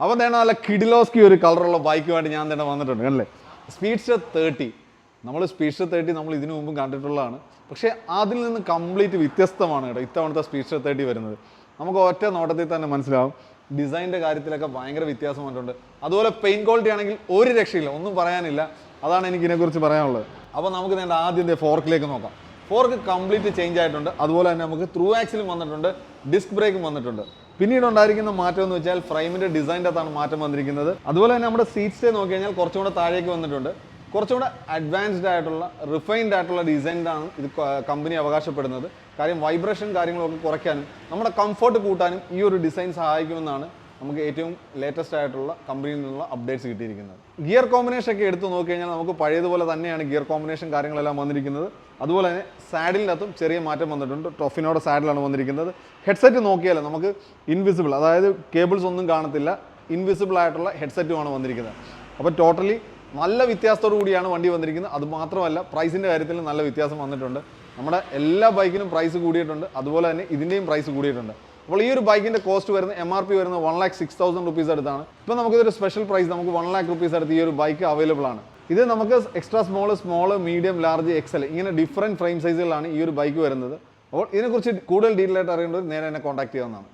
അപ്പോൾ തന്നെ നല്ല കിഡിലോസ്കി ഒരു കളറുള്ള ബൈക്കുമായിട്ട് ഞാൻ തന്നെ വന്നിട്ടുണ്ട് അല്ലേ. സ്പീഡ്സ്റ്റർ 30. നമ്മൾ സ്പീഡ്സ്റ്റർ 30 നമ്മൾ ഇതിനു മുമ്പും കണ്ടിട്ടുള്ളതാണ്. പക്ഷേ അതിൽ നിന്ന് കംപ്ലീറ്റ് വ്യത്യസ്തമാണ് കേട്ടോ ഇത്തവണത്തെ സ്പീഡ്സ്റ്റർ 30 വരുന്നത്. നമുക്ക് ഒറ്റ നോട്ടത്തിൽ തന്നെ മനസ്സിലാവും ഡിസൈനിൻ്റെ കാര്യത്തിലൊക്കെ ഭയങ്കര വ്യത്യാസം വന്നിട്ടുണ്ട്. അതുപോലെ പെയിൻറ്റ് ക്വാളിറ്റി ആണെങ്കിൽ ഒരു രക്ഷയില്ല, ഒന്നും പറയാനില്ല. അതാണ് എനിക്ക് ഇതിനെക്കുറിച്ച് പറയാനുള്ളത്. അപ്പോൾ നമുക്ക് നേരെ ആദ്യം ഫോർക്കിലേക്ക് നോക്കാം. ഫോർക്ക് കംപ്ലീറ്റ് ചേഞ്ച് ആയിട്ടുണ്ട്. അതുപോലെ തന്നെ നമുക്ക് ത്രൂ ആക്സിലും വന്നിട്ടുണ്ട്, ഡിസ്ക് ബ്രേക്കും വന്നിട്ടുണ്ട്. പിന്നീട് ഉണ്ടായിരിക്കുന്ന മാറ്റം എന്ന് വെച്ചാൽ ഫ്രെയിമിൻ്റെ ഡിസൈൻ്റെ അകത്താണ് മാറ്റം വന്നിരിക്കുന്നത്. അതുപോലെ തന്നെ നമ്മുടെ സീറ്റ് സ്റ്റേ നോക്കി കഴിഞ്ഞാൽ കുറച്ചും കൂടെ താഴേക്ക് വന്നിട്ടുണ്ട്. കുറച്ചുകൂടെ അഡ്വാൻസ്ഡ് ആയിട്ടുള്ള റിഫൈൻഡ് ആയിട്ടുള്ള ഡിസൈനാണ് ഇത് കമ്പനി അവകാശപ്പെടുന്നത്. കാര്യം വൈബ്രേഷൻ കാര്യങ്ങളൊക്കെ കുറയ്ക്കാനും നമ്മുടെ കംഫർട്ട് കൂട്ടാനും ഈ ഒരു ഡിസൈൻ സഹായിക്കുമെന്നാണ് നമുക്ക് ഏറ്റവും ലേറ്റസ്റ്റ് ആയിട്ടുള്ള കമ്പനിയിൽ നിന്നുള്ള അപ്ഡേറ്റ്സ് കിട്ടിയിരിക്കുന്നത്. ഗിയർ കോമ്പിനേഷൻ ഒക്കെ എടുത്ത് നോക്കി കഴിഞ്ഞാൽ നമുക്ക് പഴയതുപോലെ തന്നെയാണ് ഗിയർ കോമ്പിനേഷൻ കാര്യങ്ങളെല്ലാം വന്നിരിക്കുന്നത്. അതുപോലെ തന്നെ സാഡിലിനകത്തും ചെറിയ മാറ്റം വന്നിട്ടുണ്ട്. ടൊഫിനോയുടെ സാഡിലാണ് വന്നിരിക്കുന്നത്. ഹെഡ്സെറ്റ് നോക്കിയാൽ നമുക്ക് ഇൻവിസിബിൾ, അതായത് കേബിൾസ് ഒന്നും കാണത്തില്ല, ഇൻവിസിബിൾ ആയിട്ടുള്ള ഹെഡ്സെറ്റുമാണ് വന്നിരിക്കുന്നത്. അപ്പോൾ ടോട്ടലി നല്ല വ്യത്യാസത്തോടു കൂടിയാണ് വണ്ടി വന്നിരിക്കുന്നത്. അതുമാത്രമല്ല പ്രൈസിൻ്റെ കാര്യത്തിൽ നല്ല വ്യത്യാസം വന്നിട്ടുണ്ട്. നമ്മുടെ എല്ലാ ബൈക്കിനും പ്രൈസ് കൂടിയിട്ടുണ്ട്. അതുപോലെ തന്നെ ഇതിൻ്റെയും പ്രൈസ് കൂടിയിട്ടുണ്ട്. അപ്പോൾ ഈ ഒരു ബൈക്കിൻ്റെ കോസ്റ്റ് വരുന്നത് MRP വരുന്നത് 1,06,000 റുപ്പീസ് അടുത്താണ്. ഇപ്പോൾ നമുക്കിതൊരു സ്പെഷ്യൽ പ്രൈസ് നമുക്ക് 1 lakh റുപ്പീസ് അടുത്ത് ഈ ഒരു ബൈക്ക് അവൈലബിൾ ആണ്. ഇത് നമുക്ക് extra small, medium, large, XL ഇങ്ങനെ ഡിഫറൻറ്റ് ഫ്രെയിം സൈസുകളാണ് ഈ ഒരു ബൈക്ക് വരുന്നത്. അപ്പോൾ ഇതിനെക്കുറിച്ച് കൂടുതൽ ഡീറ്റെയിൽ ആയിട്ട് അറിയേണ്ടത് നേരെ എന്നെ കോൺടാക്ട് ചെയ്യാവുന്നതാണ്.